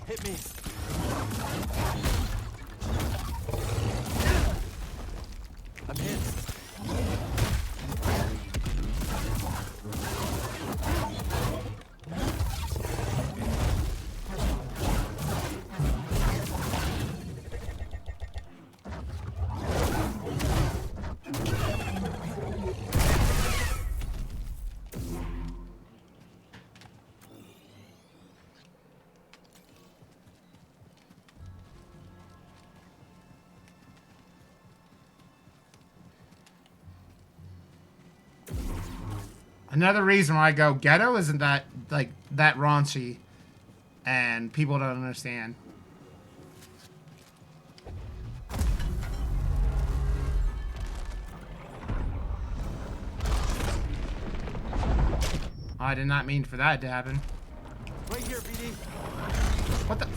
Hit me. I'm hit. Another reason why I go ghetto isn't that like that raunchy, and people don't understand. I did not mean for that to happen. Right here, BD. What the?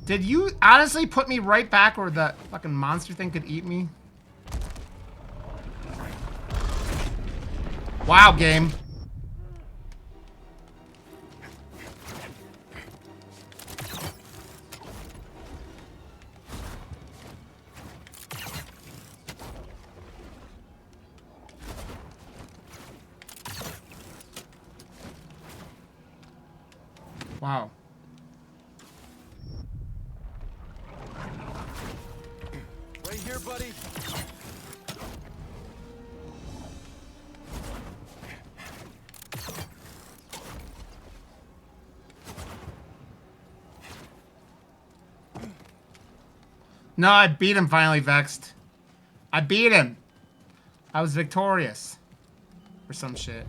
Did you honestly put me right back where the fucking monster thing could eat me? Wow, game. Wow. Right here, buddy. No, I beat him finally, Vexed. I beat him. I was victorious. Or some shit.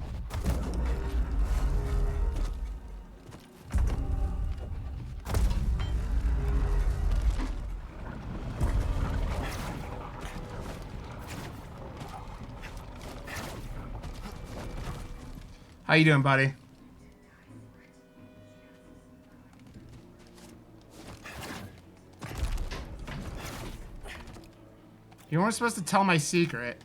How you doing, buddy? You weren't supposed to tell my secret.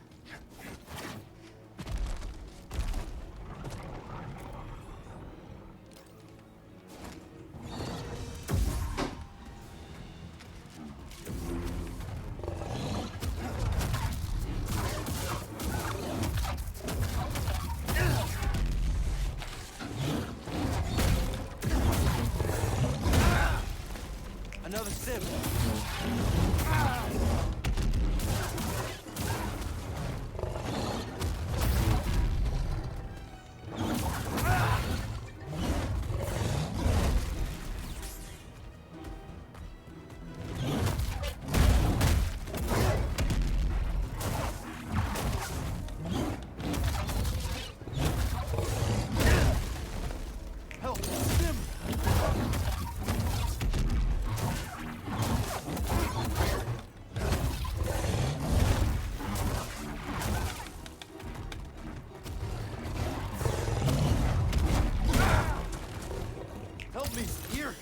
Another sim. Help, sim. Help me, here.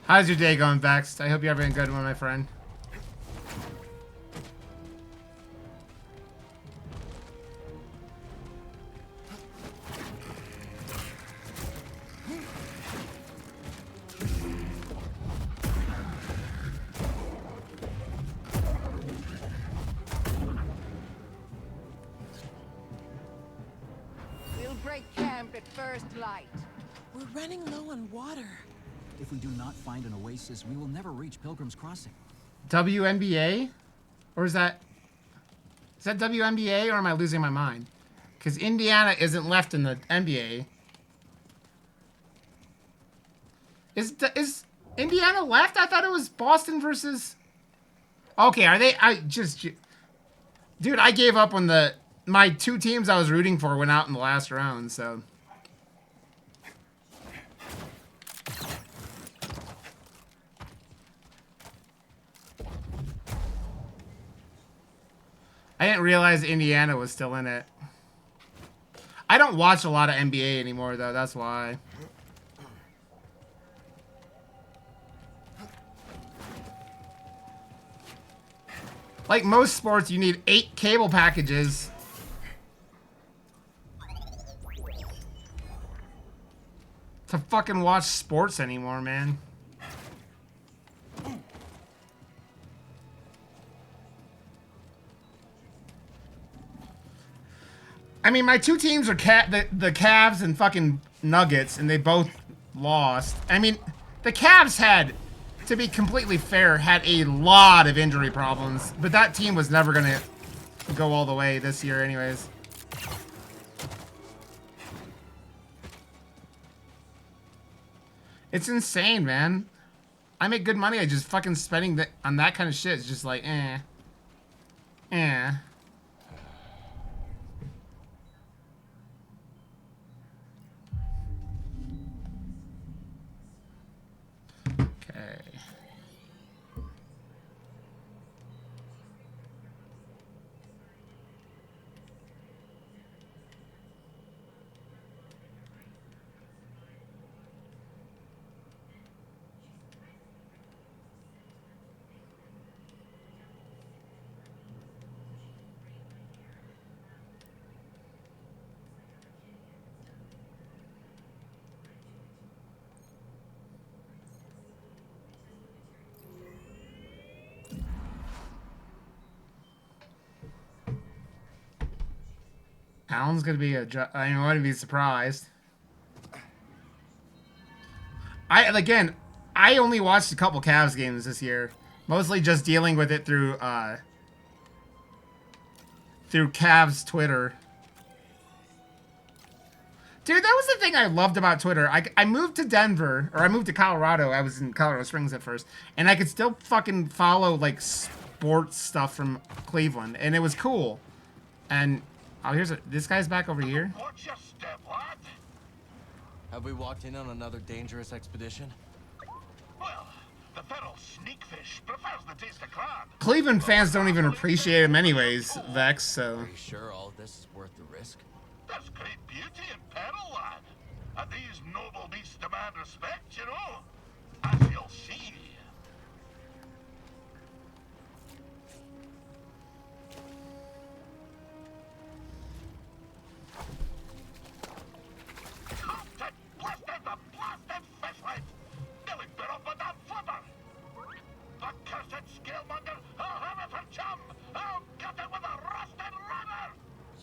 How's your day going, Vexed? I hope you're having a good one, my friend. We'll break camp at first light. We're running low on water. If we do not find an oasis, we will never reach Pilgrim's Crossing. WNBA? Or is that WNBA, or am I losing my mind? Because Indiana isn't left in the NBA. Is Indiana left? I thought it was Boston versus... Okay, are they... Dude, I gave up when my two teams I was rooting for went out in the last round, so. I didn't realize Indiana was still in it. I don't watch a lot of NBA anymore, though. That's why. Like most sports, you need 8 cable packages. To fucking watch sports anymore, man. I mean, my two teams are the Cavs and fucking Nuggets, and they both lost. I mean, the Cavs had, to be completely fair, had a lot of injury problems, but that team was never gonna go all the way this year anyways. It's insane, man. I make good money. I just fucking spending on that kind of shit. It's just like, eh. Okay. Alan's gonna be I wouldn't be surprised. I only watched a couple Cavs games this year, mostly just dealing with it through Cavs Twitter. Dude, that was the thing I loved about Twitter. I moved to Denver, or I moved to Colorado. I was in Colorado Springs at first, and I could still fucking follow like sports stuff from Cleveland, and it was cool. And oh, this guy's back over here. Watch your step, lad. Have we walked in on another dangerous expedition? Well, the feral sneakfish prefers the taste of crab. Cleveland fans don't even appreciate him anyways, Vex, so. Are you sure all this is worth the risk? There's great beauty in peril, lad. And these noble beasts demand respect, you know. As you'll see.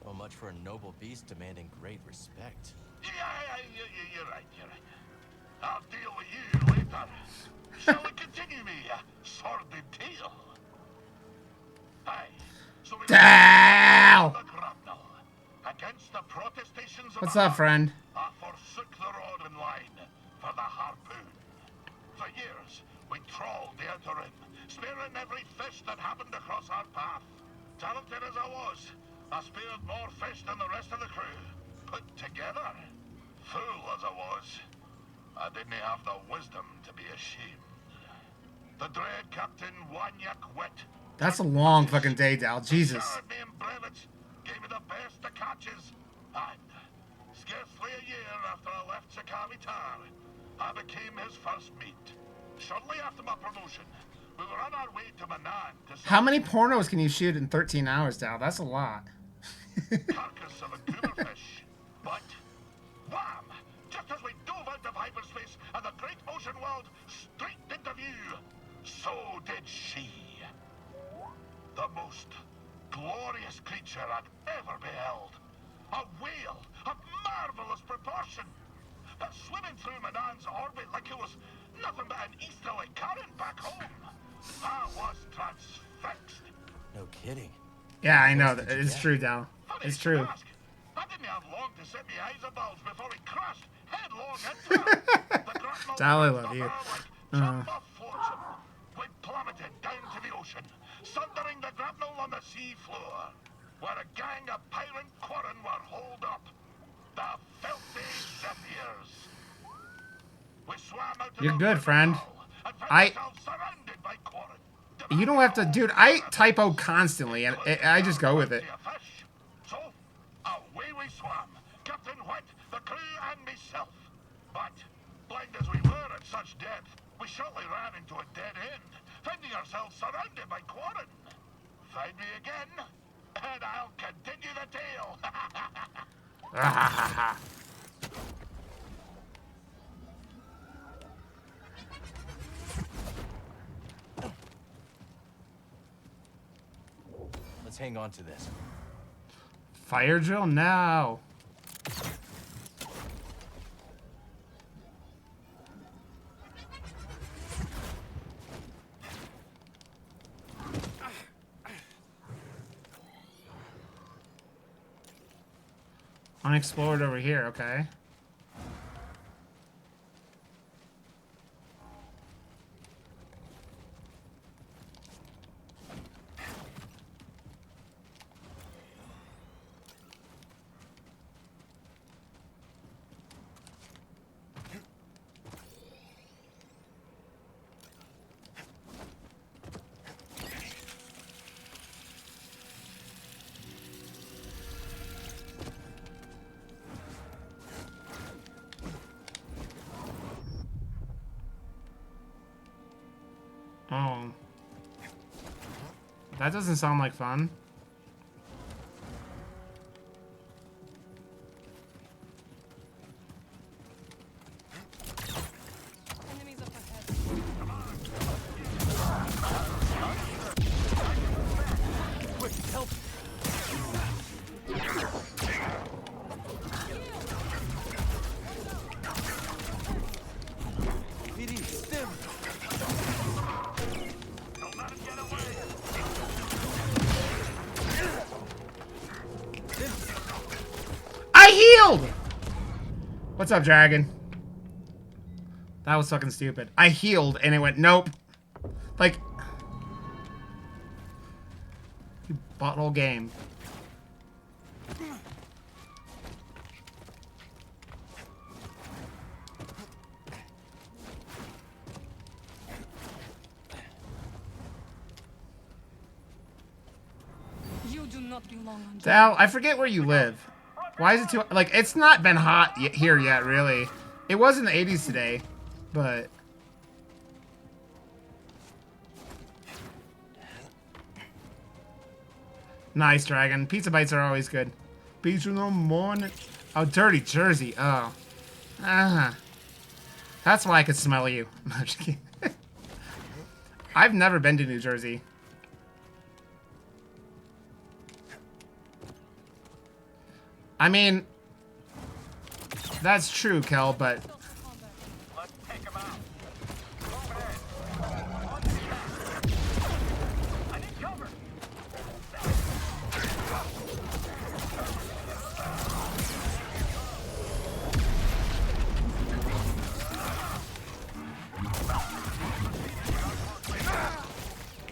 So much for a noble beast demanding great respect. Yeah, you're right. I'll deal with you later. Shall we continue me sordid tale? Aye. So we Dow! the grapnel. Against the protestations of What's the up, friend? I forsook the rod and line for the harpoon. For years, we trawled the outer rim, spearing every fish that happened across our path. Talented as I was, I speared more fish than the rest of the crew. Put together, fool as I was, I didn't have the wisdom to be ashamed. The dread Captain Wanyak Wet. That's a long fucking day, Dal. Jesus. Showered me in brevets, gave me the best of catches, and scarcely a year after I left Sakami Tar, I became his first meat. Shortly after my promotion, we were on our way to Manan to How many pornos can you shoot in 13 hours, Dal? That's a lot. carcass of a gooberfish. But, wham! Just as we dove out of hyperspace and the great ocean world streaked into view, so did she. The most glorious creature I'd ever beheld. A whale of marvelous proportion. But swimming through Manan's orbit like it was nothing but an easterly current back home. I was transfixed. No kidding. Yeah, I know. Did you It's get? true, Dal. Funny It's you should true. ask. I didn't have long to set my eyes above before he crashed headlong into her. The grapnel Dal, I whipped love up you. her like jump off flotsam. We plummeted down to the ocean, sundering the grapnel on the sea floor. You're good, friend. You don't have to, dude. I typo constantly, and I just go with it. So, away we swam, Captain White, the crew, and myself. But, blind as we were at such depth, we shortly ran into a dead end, finding ourselves surrounded by quarren. Find me again, and I'll continue the tale. Let's hang on to this. Fire drill now. Unexplored over here, okay. Oh. That doesn't sound like fun. Enemies up ahead. Quick, help! BD, stim! I healed! What's up, dragon? That was fucking stupid. I healed and it went, nope. Like, you butthole game. You do not belong on Dal, I forget where you live. Why is it too... Like, it's not been hot here yet, really. It was in the 80s today, but... Nice, dragon. Pizza bites are always good. Pizza in the morning. Oh, dirty Jersey. Oh. That's why I could smell you. No, I'm just kidding. I've never been to New Jersey. I mean, that's true, Kel, but... Let's take him out. Move in. I need cover.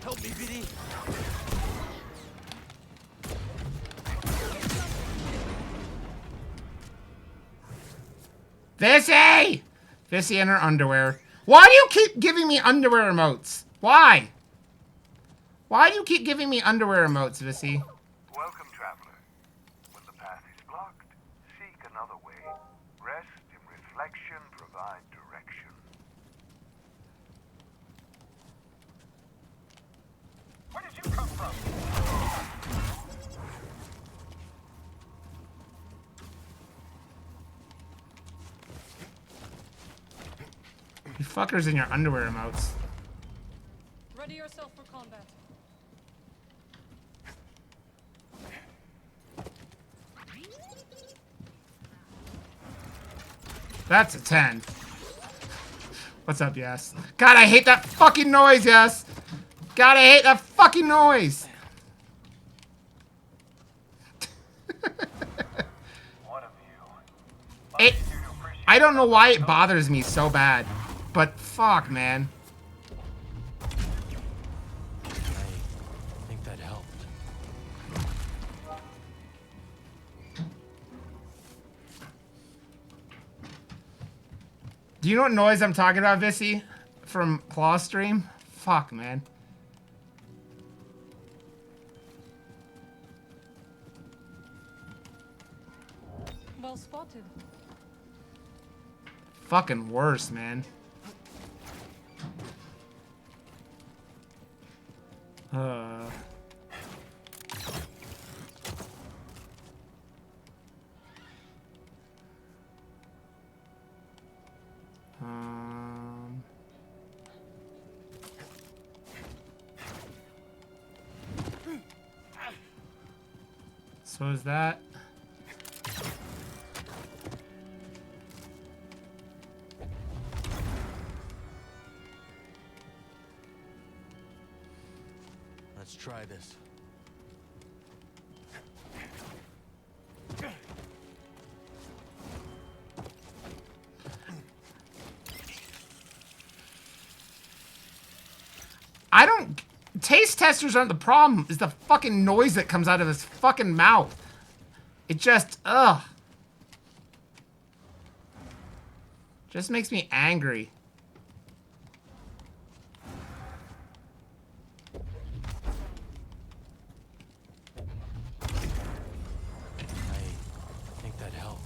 Help me, BD! Vissy! Vissy in her underwear. Why do you keep giving me underwear emotes? Why? Why do you keep giving me underwear emotes, Vissy? Welcome, traveler. When the path is blocked, seek another way. Rest in reflection, provide direction. Where did you come from? You fuckers in your underwear emotes. Ready yourself for combat. That's a 10. What's up, Yes? God, I hate that fucking noise, Yes! God, I hate that fucking noise! One of you. It... I don't know why it bothers me so bad. But fuck, man. I think that helped. Do you know what noise I'm talking about, Vissy? From Claw Stream? Fuck, man. Well spotted. Fucking worse, man. Uh... So is that? Let's try this. I don't... Taste testers aren't the problem. It's the fucking noise that comes out of his fucking mouth. It just... Ugh. Just makes me angry. I think that helped.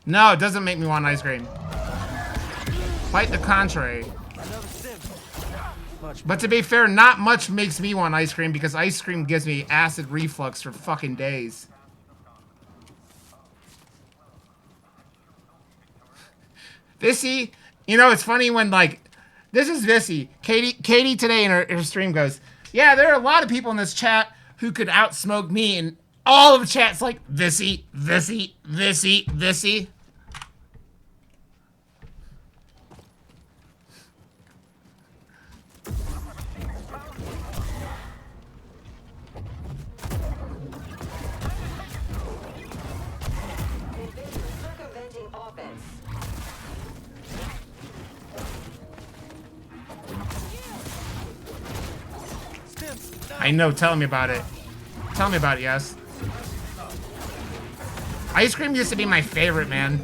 No, it doesn't make me want ice cream. Quite the contrary. But to be fair, not much makes me want ice cream because ice cream gives me acid reflux for fucking days. Vissy, you know, it's funny when, like, this is Vissy. Katie today in her stream goes, yeah, there are a lot of people in this chat who could outsmoke me, and all of the chat's like, Vissy, Vissy, Vissy, Vissy. I know, tell me about it. Tell me about it, yes. Ice cream used to be my favorite, man.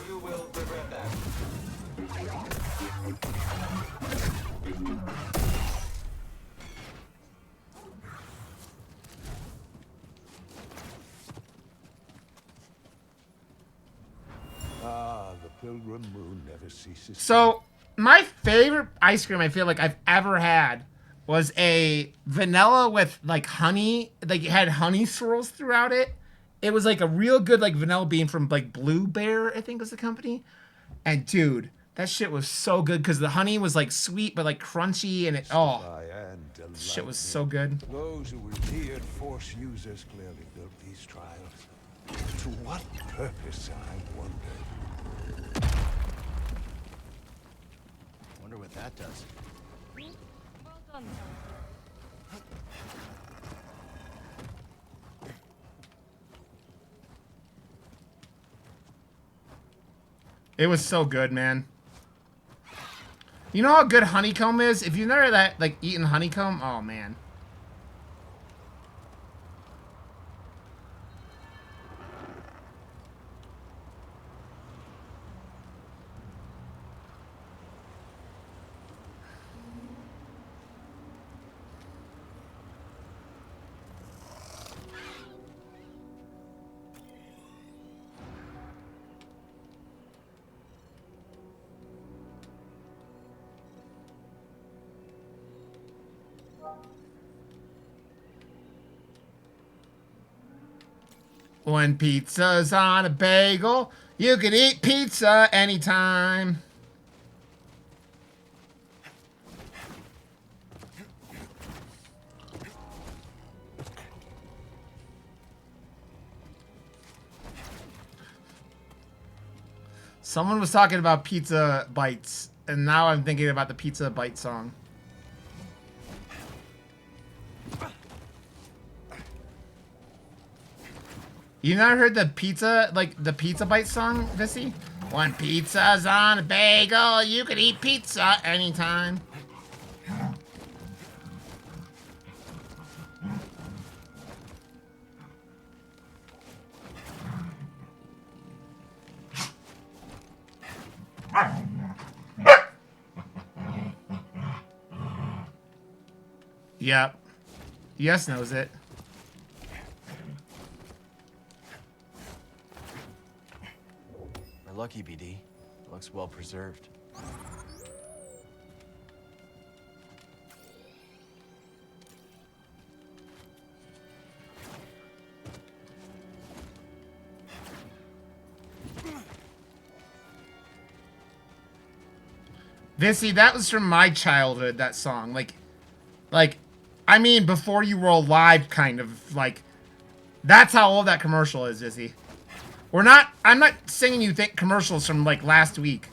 You will regret that. Ah, the pilgrim moon never ceases. So, my favorite ice cream I feel like I've ever had was a vanilla with like honey, like it had honey swirls throughout it. It was like a real good like vanilla bean from like Blue Bear, I think was the company. And dude, that shit was so good because the honey was like sweet but like crunchy and it shit was so good. Those who revered Force users clearly built these trials. To what purpose, I wonder? Wonder what that does. Well done. It was so good, man. You know how good honeycomb is? If you've never like eaten honeycomb, oh man. When pizza's on a bagel, you can eat pizza anytime. Someone was talking about pizza bites, and now I'm thinking about the pizza bite song. You never heard the pizza, like the Pizza Bite song, Vissy? When pizza's on a bagel, you can eat pizza anytime. Yep. Yes knows it. We're lucky, BD. Looks well preserved. Vissy, that was from my childhood, that song. Like, I mean, before you were alive, kind of. Like, that's how old that commercial is, Vissy. I'm not singing you think commercials from, like, last week.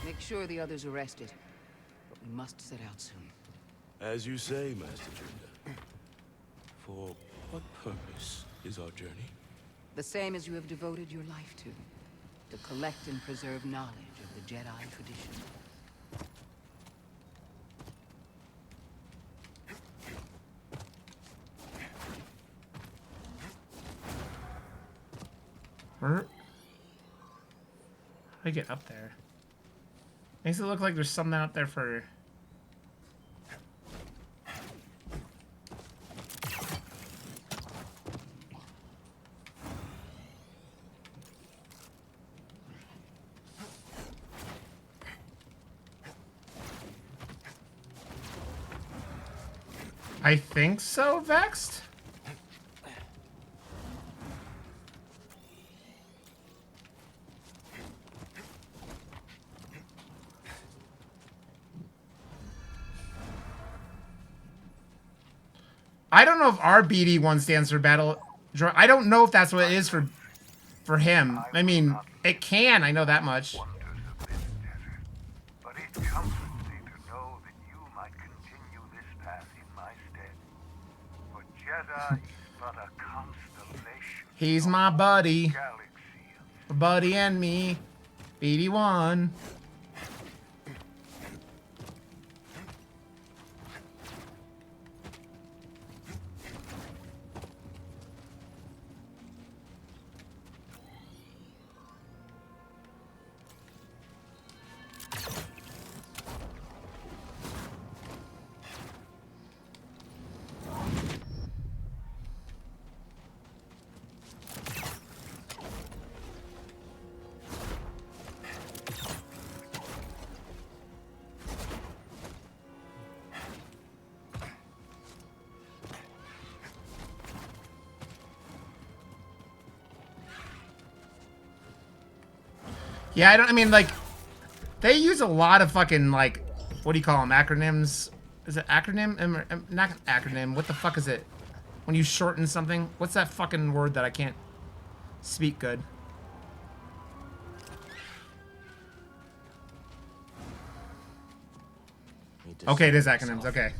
Make sure the others are rested. But we must set out soon. As you say, Master Jedi. For what purpose is our journey? The same as you have devoted your life to collect and preserve knowledge of the Jedi tradition. How do I get up there? Makes it look like there's something up there for... I think so, Vexed? I don't know if our BD1 stands for battle. I don't know if that's what it is for him. I mean, it can. I know that much. But it comforts me to know that you might continue this path in my stead. For Jedi is but a constellation. He's my buddy. Galaxy of Buddy and me. BD1. Yeah, I mean, like, they use a lot of fucking, like, what do you call them, acronyms? Is it acronym? Not acronym, what the fuck is it? When you shorten something? What's that fucking word that I can't speak good? Okay, it is acronyms, okay.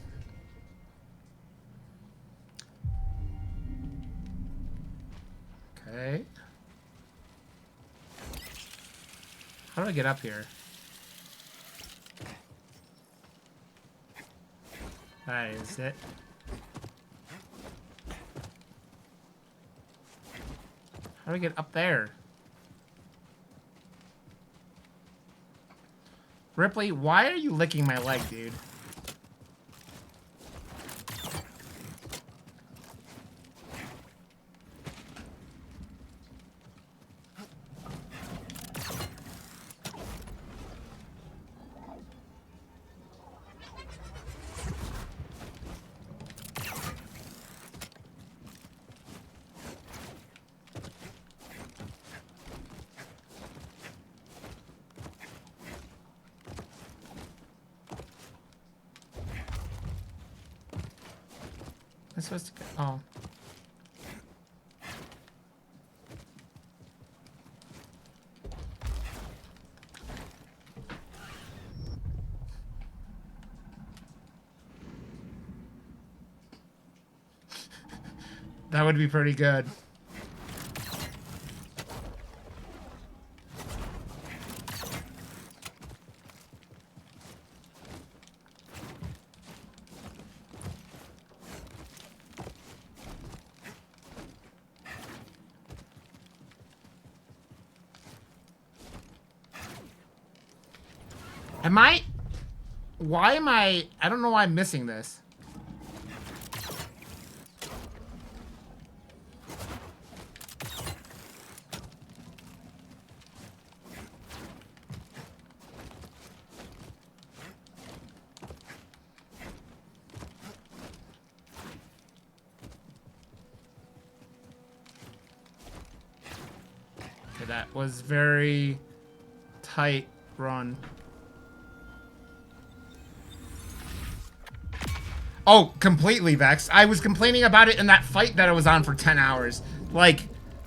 Okay. How do I get up here? That is it. How do I get up there? Ripley, why are you licking my leg, dude? I'm supposed to go. Oh. That would be pretty good. Why am I don't know why I'm missing this. Okay, that was very tight run. Oh, completely, Vex. I was complaining about it in that fight that I was on for 10 hours. Like,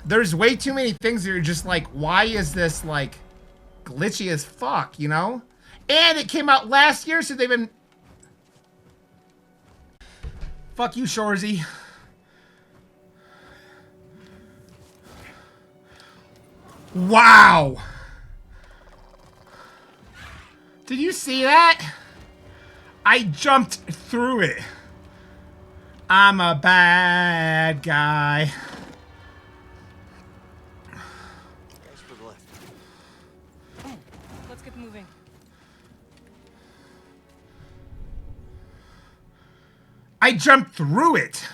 there's way too many things that you're just like, why is this, like, glitchy as fuck, you know? And it came out last year, so they've been... Fuck you, Shorzy. Wow! Did you see that? I jumped through it. I'm a bad guy. Thanks for the lift. Let's get moving. I jumped through it.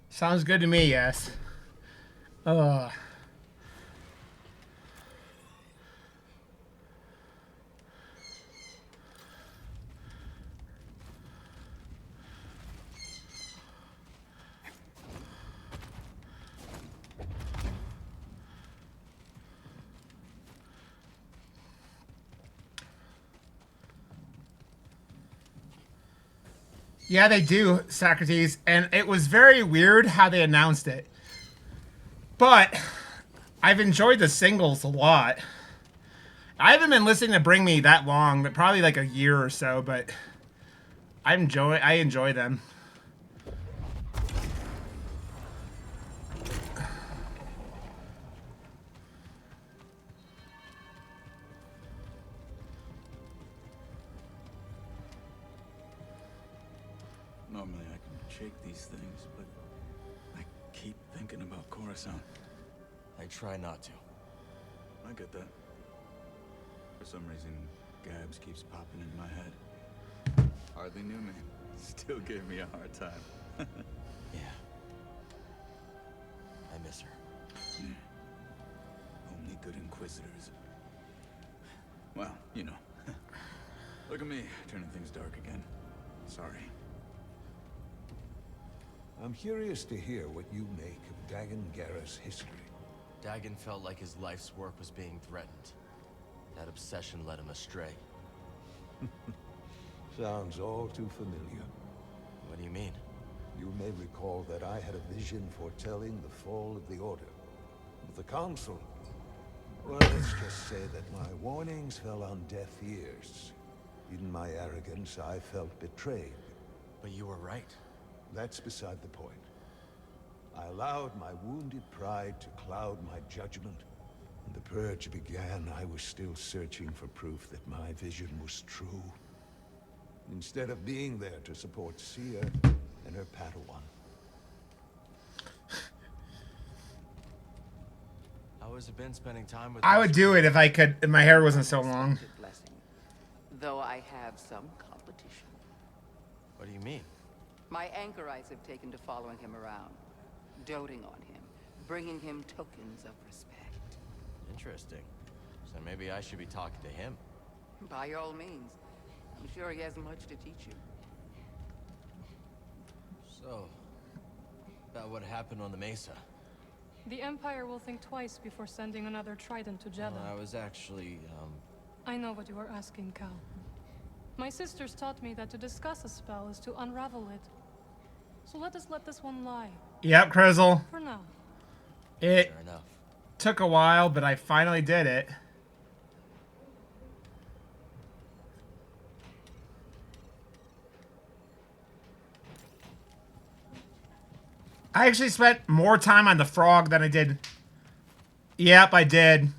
Sounds good to me, yes. Yeah, they do, Socrates, and it was very weird how they announced it. But I've enjoyed the singles a lot. I haven't been listening to Bring Me that long, but probably like a year or so, but I enjoy them. Normally I can shake these things, but I keep thinking about Coruscant. I try not to. I get that. For some reason, Gabs keeps popping in my head. Hardly knew me. Still gave me a hard time. Yeah. I miss her. Yeah. Only good Inquisitors. Well, you know. Look at me, turning things dark again. Sorry. I'm curious to hear what you make of Dagan Gera's history. Dagan felt like his life's work was being threatened. That obsession led him astray. Sounds all too familiar. What do you mean? You may recall that I had a vision foretelling the fall of the Order. But the Council... Well, let's just say that my warnings fell on deaf ears. In my arrogance, I felt betrayed. But you were right. That's beside the point. I allowed my wounded pride to cloud my judgment. When the purge began, I was still searching for proof that my vision was true. Instead of being there to support Sia and her Padawan. How has it been spending time with... I would do it if I could, if my hair wasn't so long. Blessing. Though I have some competition. What do you mean? My anchor eyes have taken to following him around, doting on him, bringing him tokens of respect. Interesting. So maybe I should be talking to him. By all means. I'm sure he has much to teach you. So, about what happened on the Mesa. The Empire will think twice before sending another Trident to Jedi. I was actually, I know what you are asking, Cal. My sisters taught me that to discuss a spell is to unravel it. So let us let this one lie. Yep, Crizzle. For now. It fair enough. took a while, but I finally did it. I actually spent more time on the frog than I did. Yep, I did.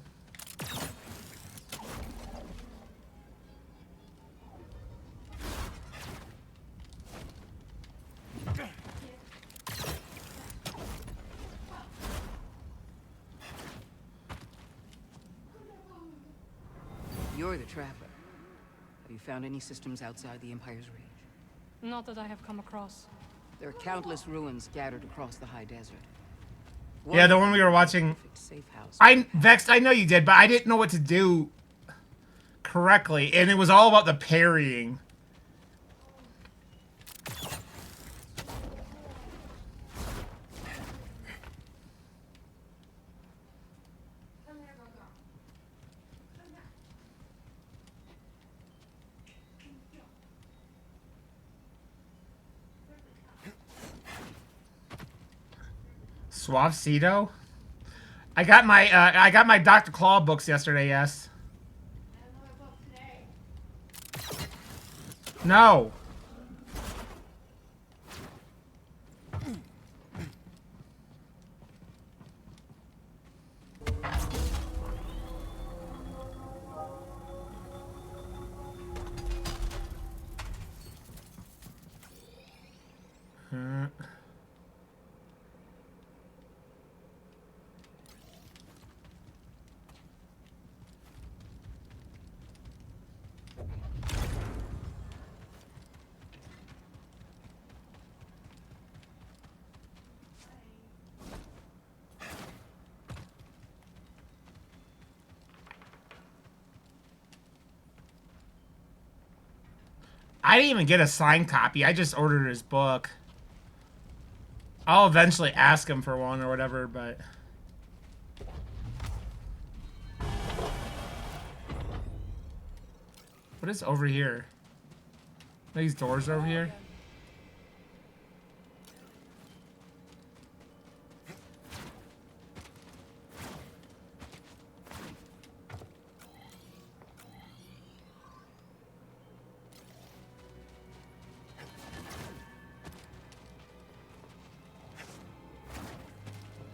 You're the trapper. Have you found any systems outside the Empire's reach? Not that I have come across. There are countless ruins scattered across the high desert. Yeah, the one we were watching. Safe house. Vexed, I know you did, but I didn't know what to do correctly, and it was all about the parrying. Suavecito? I got my Dr. Claw books yesterday, yes. No. I didn't even get a signed copy. I just ordered his book. I'll eventually ask him for one or whatever, but... What is over here? These doors over here?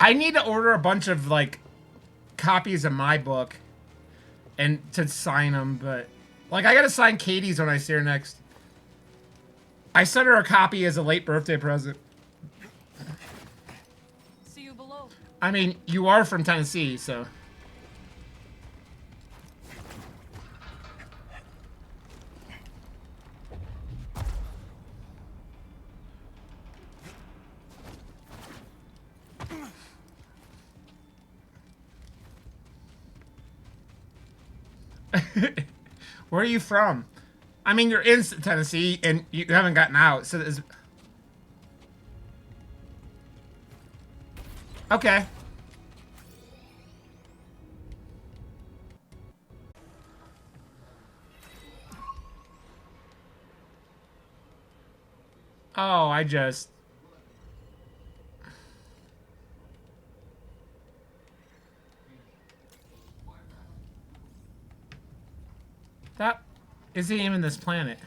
I need to order a bunch of, like, copies of my book and to sign them, but... Like, I gotta sign Katie's when I see her next. I sent her a copy as a late birthday present. See you below. I mean, you are from Tennessee, so... Where are you from? I mean, you're in Tennessee, and you haven't gotten out, so there's... Okay. Oh, I just... That isn't even this planet.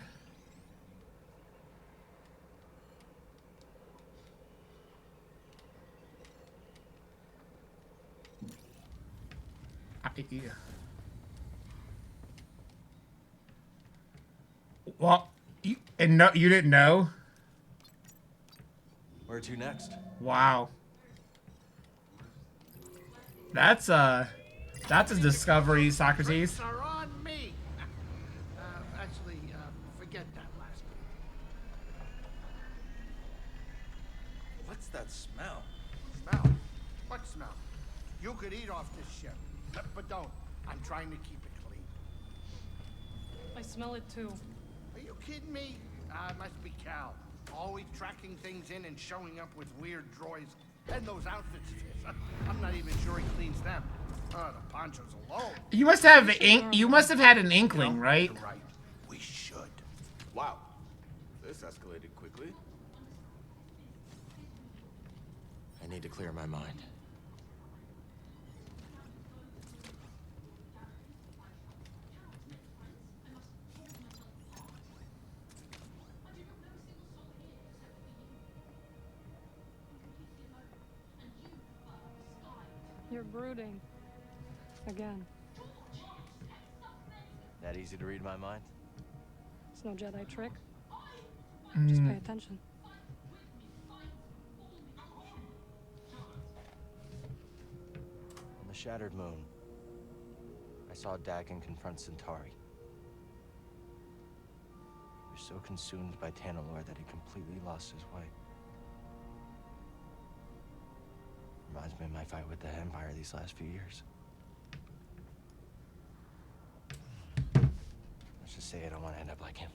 Yeah. Well, you didn't know? Where to next? Wow. That's a discovery, Socrates. Are on me. Actually, forget that last one. What's that smell? Smell? What smell? You could eat off this ship, but don't. I'm trying to keep it clean. I smell it too. Are you kidding me? It must be Cal. Always tracking things in and showing up with weird droids. And those outfits fit. I'm not even sure he cleans them. The ponchos alone. You must have you must have had an inkling, right? You're right. We should. Wow. This escalated quickly. I need to clear my mind. You're brooding. Again. That easy to read my mind? It's no Jedi trick. Just pay attention. On the shattered moon, I saw Dagon confront Centauri. He was so consumed by Tanalor that he completely lost his way. Reminds me of my fight with the Empire these last few years. Let's just say I don't want to end up like him.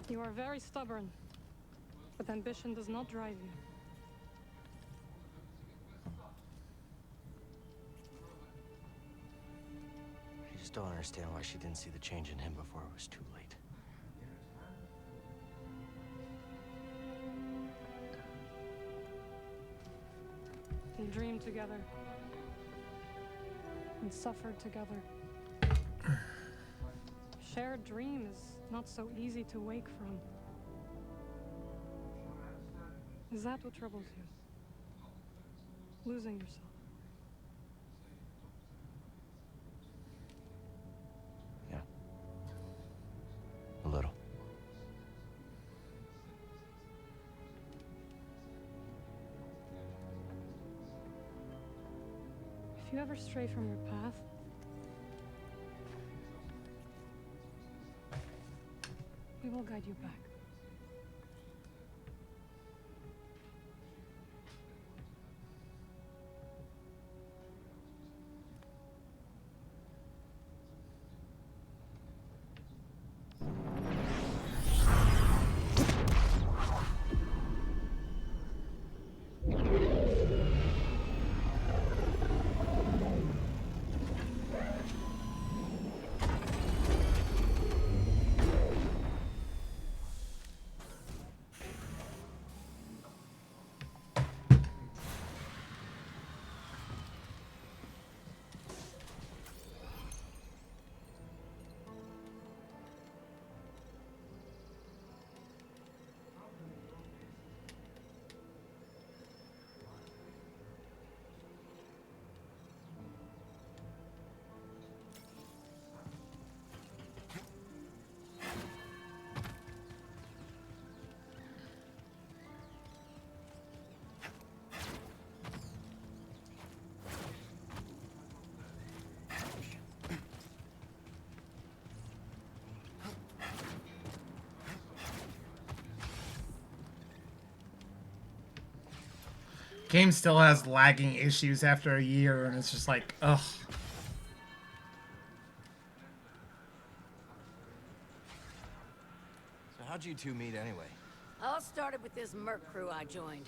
You are very stubborn, but ambition does not drive you. I just don't understand why she didn't see the change in him before it was too late. They dreamed together and suffered together. Shared dream is not so easy to wake from. Is that what troubles you? Losing yourself? Yeah. A little. If you ever stray from your path, we will guide you back. Game still has lagging issues after a year, and it's just like, ugh. So how'd you two meet anyway? All started with this merc crew I joined.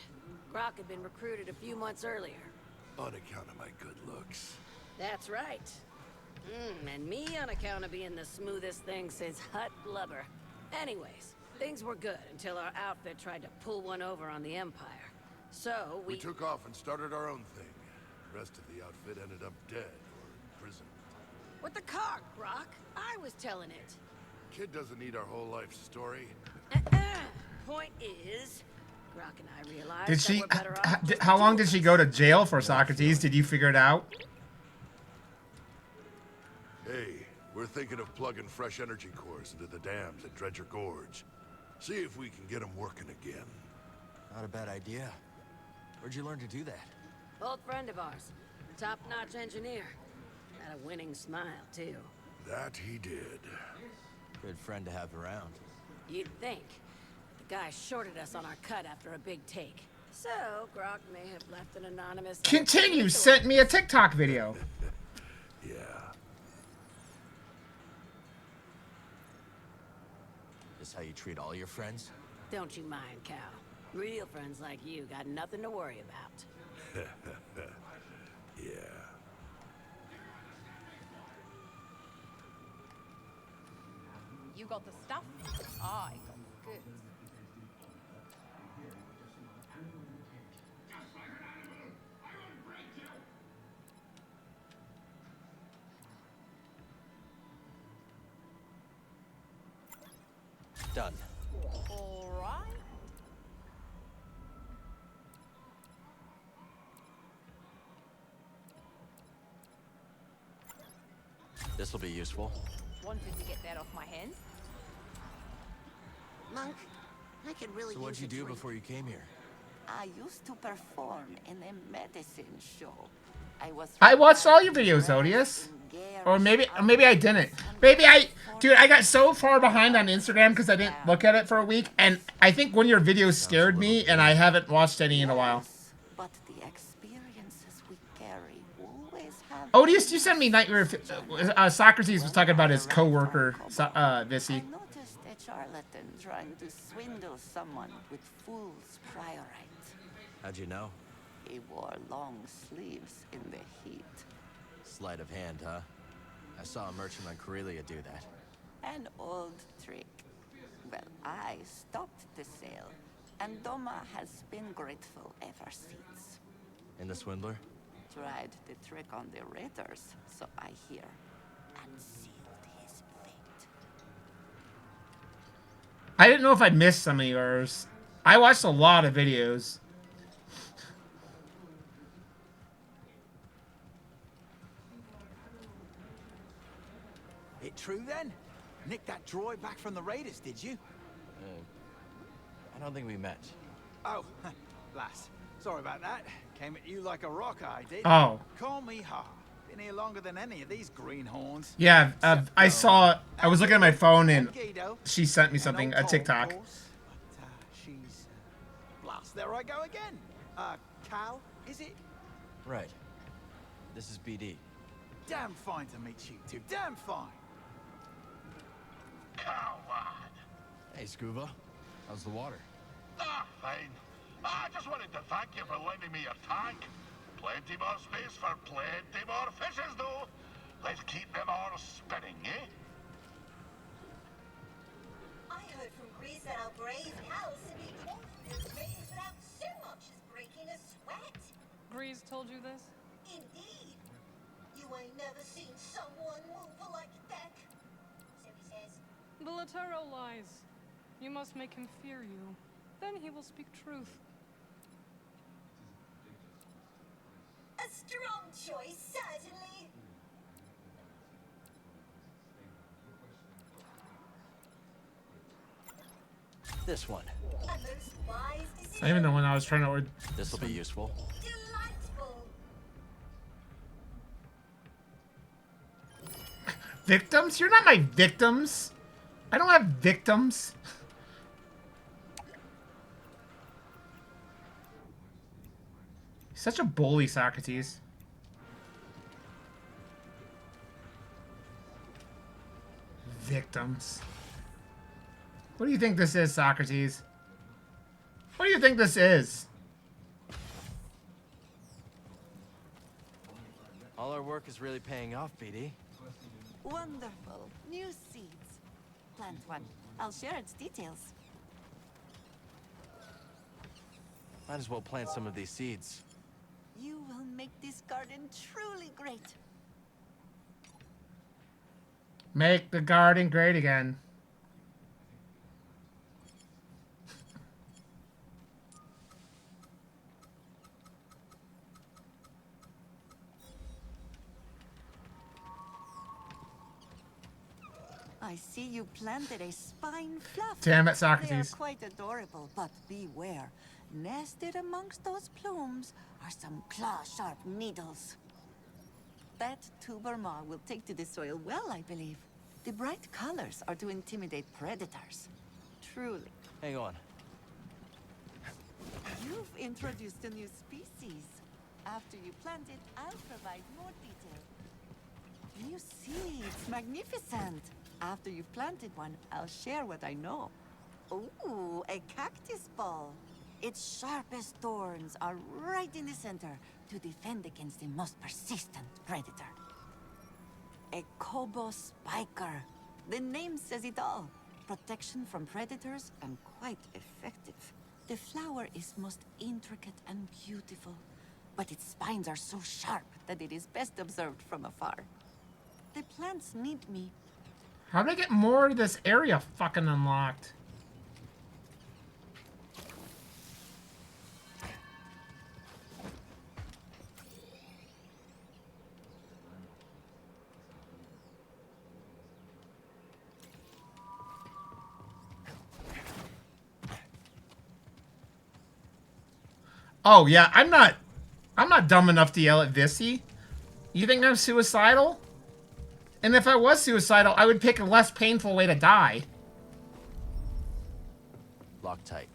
Grok had been recruited a few months earlier. On account of my good looks. That's right. And me on account of being the smoothest thing since hot blubber. Anyways, things were good until our outfit tried to pull one over on the Empire. So We took off and started our own thing. The rest of the outfit ended up dead or in prison. With the car, Grok. I was telling it. Kid doesn't need our whole life story. Point is, Grok and I realized Did that she? we're better off just How long doing did she go to jail for, Socrates? Did you figure it out? Hey, we're thinking of plugging fresh energy cores into the dams at Dredger Gorge. See if we can get them working again. Not a bad idea. Where'd you learn to do that? Old friend of ours. Top-notch engineer. Had a winning smile, too. That he did. Good friend to have around. You'd think. The guy shorted us on our cut after a big take. So, Grok may have left an anonymous... Continue sent me a TikTok video. Yeah. this how you treat all your friends? Don't you mind, Cal. Real friends like you got nothing to worry about. Yeah. You got the stuff, I got the goods. Done. All right. This will be useful. Wanted to get that off my hands. Monk, I could really So what'd use you a do treat. before you came here? I used to perform in a medicine show. I watched all your videos, Odious. Or maybe I didn't. Dude, I got so far behind on Instagram because I didn't look at it for a week, and I think one of your videos scared me, and I haven't watched any in a while. But the experiences we carry always have. Odious, you sent me Nightmare. Socrates was talking about his co-worker, Vissy. I noticed a charlatan trying to swindle someone with fool's priorite. How'd you know? He wore long sleeves in the heat. Sleight of hand, huh? I saw a merchant on Corellia do that. An old trick. Well, I stopped the sale, and Doma has been grateful ever since. And the swindler? Tried the trick on the raiders, so I hear, and sealed his fate. I didn't know if I'd missed some of yours. I watched a lot of videos. It true then? Nicked that droid back from the raiders, did you? I don't think we met. Oh, lass. Sorry about that. Came at you like a rock, I did. Oh. Call me Ha. Been here longer than any of these greenhorns. Yeah, I saw. I was looking at my phone and she sent me something, a TikTok. She's blast. There I go again. Cal, is it? Right. This is BD. Damn fine to meet you two. Damn fine. Coward. Hey, Scuba. How's the water? Ah, fine. I just wanted to thank you for lending me your tank. Plenty more space for plenty more fishes, though. Let's keep them all spinning, eh? I heard from Grease that our brave Cal simply pulled those raiders without so much as breaking a sweat. Grease told you this? Indeed. You ain't never seen someone move like that. So he says. The Latero lies. You must make him fear you. Then he will speak truth. A strong choice, certainly. This one. A most wise decision. Not even the one I was trying to order. This will be useful. Delightful. Victims? You're not my victims. I don't have victims. Such a bully, Socrates. Victims. What do you think this is, Socrates? What do you think this is? All our work is really paying off, BD. Wonderful. New seeds. Plant one. I'll share its details. Might as well plant some of these seeds. You will make this garden truly great. Make the garden great again. I see you planted a spine fluff. Damn it, They are Socrates. quite adorable, but beware. Nested amongst those plumes are some claw-sharp needles. That tuber maw will take to the soil well, I believe. The bright colors are to intimidate predators. Truly. Hang on. You've introduced a new species. After you plant it, I'll provide more detail. New seeds, magnificent. After you've planted one, I'll share what I know. Ooh, a cactus ball. Its sharpest thorns are right in the center to defend against the most persistent predator. A Kobo spiker. The name says it all. Protection from predators and quite effective. The flower is most intricate and beautiful, but its spines are so sharp that it is best observed from afar. The plants need me. How did I get more of this area fucking unlocked? Oh yeah, I'm not dumb enough to yell at Vissy. You think I'm suicidal? And if I was suicidal, I would pick a less painful way to die. Lock tight.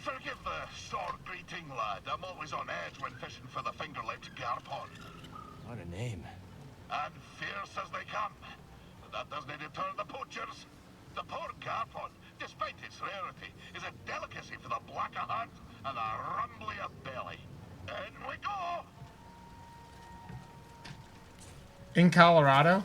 Forgive the sore greeting, lad. I'm always on edge when fishing for the finger-lipped garpon. What a name. And fierce as they come. But that doesn't deter the poachers. The poor garpon, despite its rarity, is a delicacy for the black of heart and the rumbly of belly. In we go! In Colorado?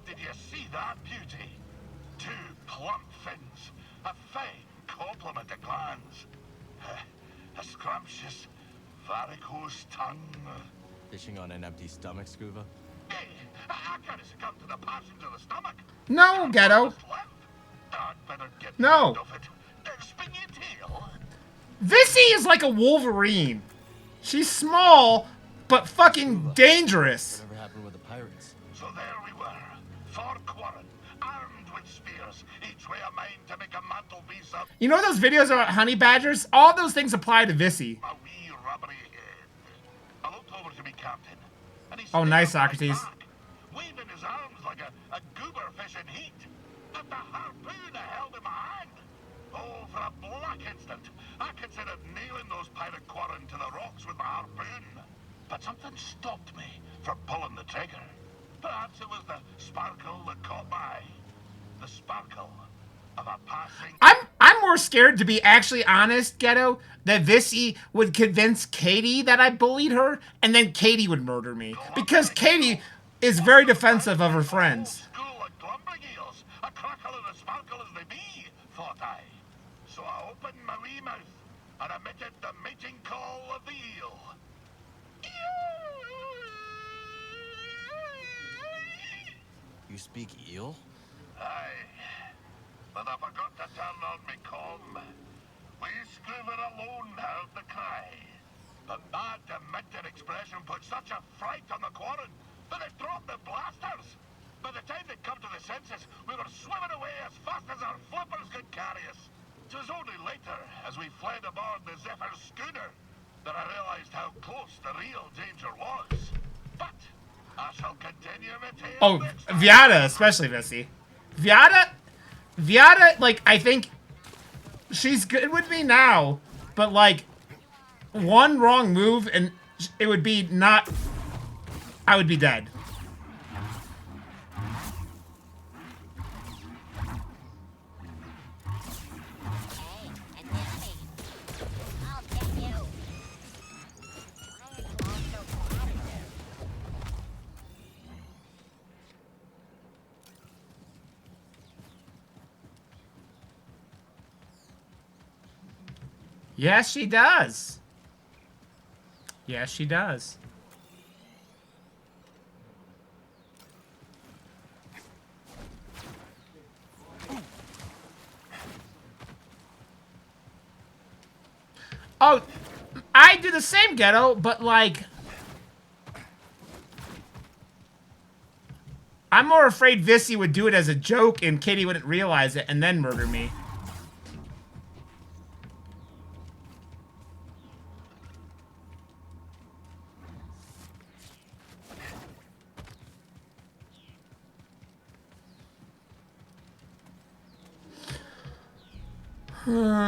Did you see that beauty? 2 plump fins, a fine complement of glands, a scrumptious varicose tongue. Fishing on an empty stomach, Scuba? Hey, I can't succumb to the passions of the stomach. No, Ghetto. I'd better get No. rid of it. Spin your tail. Vissy is like a Wolverine. She's small, but fucking dangerous. Whatever happened with the pirates? So there we were, 4 quarren, armed with spears, each way a mind to make a mantelpiece of You know those videos about honey badgers? All those things apply to Vissy. a wee rubbery head. I looked over to me captain, and he Oh, stared nice, at my Socrates. back, waving his arms like a goober fish in heat. And the harpoon I held in my hand. Oh, for a black instant, I considered nailing those pirate quarren to the rocks with my harpoon. But something stopped me from pulling the trigger. Perhaps it was the sparkle that caught my eye. The sparkle of a passing... I'm more scared, to be actually honest, Ghetto, that Vissy would convince Katie that I bullied her, and then Katie would murder me. Because Katie is very defensive of her friends. School of clumbering eels, a crackle and a sparkle as they be, thought I. So I opened my wee mouth and emitted the mating call of the eel. You speak eel? Aye, but I forgot to turn on me comm. We Scuba alone heard the cry. The mad, demented expression put such a fright on the quarren that they dropped the blasters. By the time they'd come to the senses, we were swimming away as fast as our flippers could carry us. It was only later, as we fled aboard the Zephyr's schooner, that I realized how close the real danger was. But I shall continue my tale. Oh, Viata, especially Vissy. Viata, like, I think she's good with me now, but, like, one wrong move and it would be not... I would be dead. Yes, she does. Yes, she does. Oh, I do the same, Ghetto, but like... I'm more afraid Vissy would do it as a joke and Katie wouldn't realize it and then murder me. Um...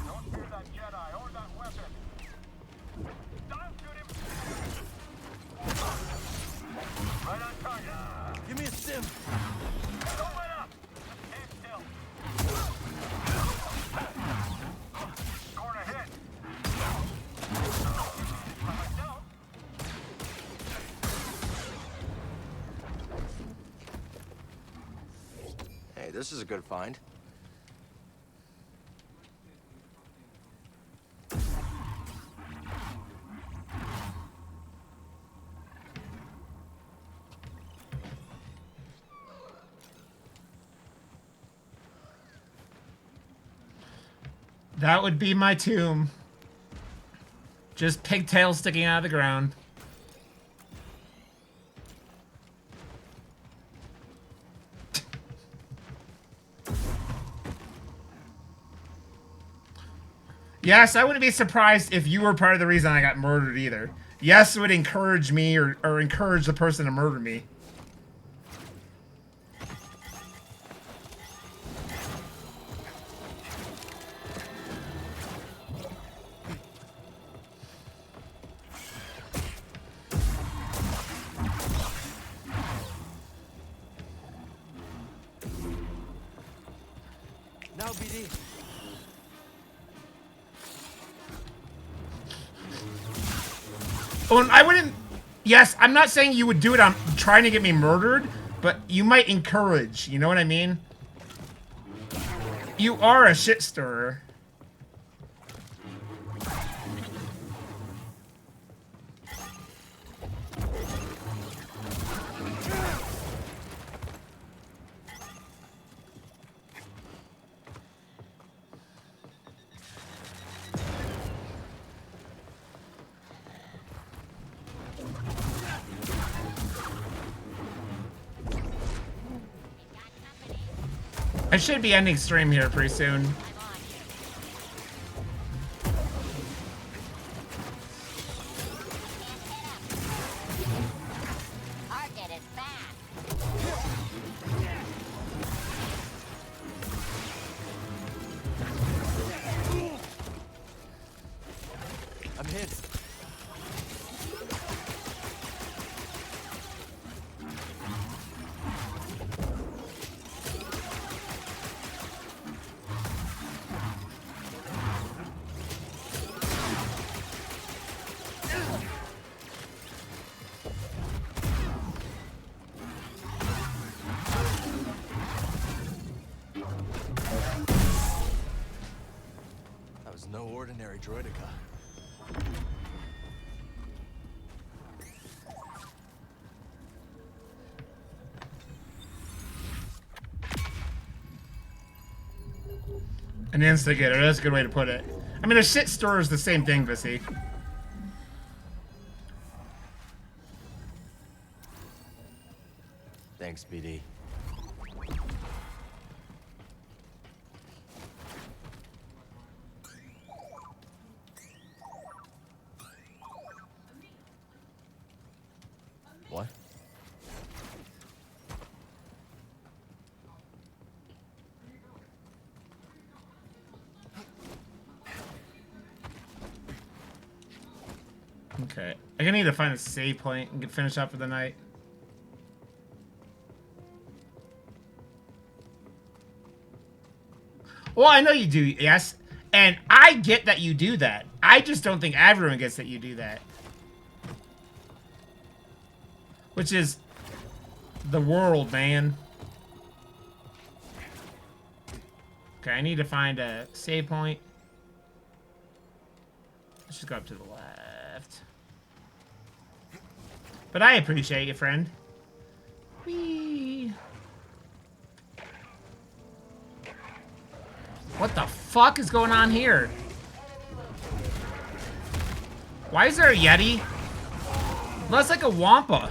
Don't fear that Jedi or that weapon. Don't shoot him. Right on target. Give me a sim. Don't let up. Stay still. Scoring a hit. Hey, this is a good find. That would be my tomb. Just pigtails sticking out of the ground. Yes, I wouldn't be surprised if you were part of the reason I got murdered either. Yes, it would encourage me or encourage the person to murder me. Now, BD. Well, I wouldn't... Yes, I'm not saying you would do it on trying to get me murdered, but you might encourage, you know what I mean? You are a shit stirrer. I should be ending stream here pretty soon. I'm hit. That was no ordinary droidica. An instigator, that's a good way to put it. I mean, a shit stirrer is the same thing, Vissy. Thanks, BD. What? Okay. I'm gonna need to find a save point and finish up for the night. Well, I know you do, yes. And I get that you do that. I just don't think everyone gets that you do that. Which is the world, man. Okay, I need to find a save point. Let's just go up to the left. But I appreciate you, friend. Whee! What the fuck is going on here? Why is there a Yeti? That's like a Wampa.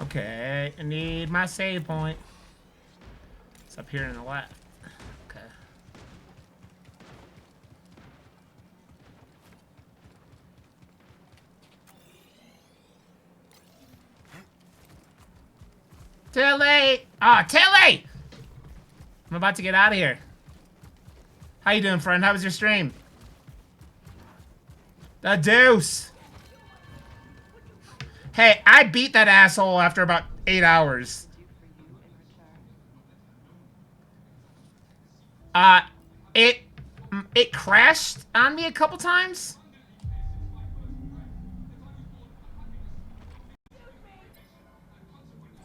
Okay, I need my save point. It's up here in the left. Okay. Tilly! Ah, Tilly! I'm about to get out of here. How you doing, friend? How was your stream? The deuce! Hey, I beat that asshole after about 8 hours. It crashed on me a couple times.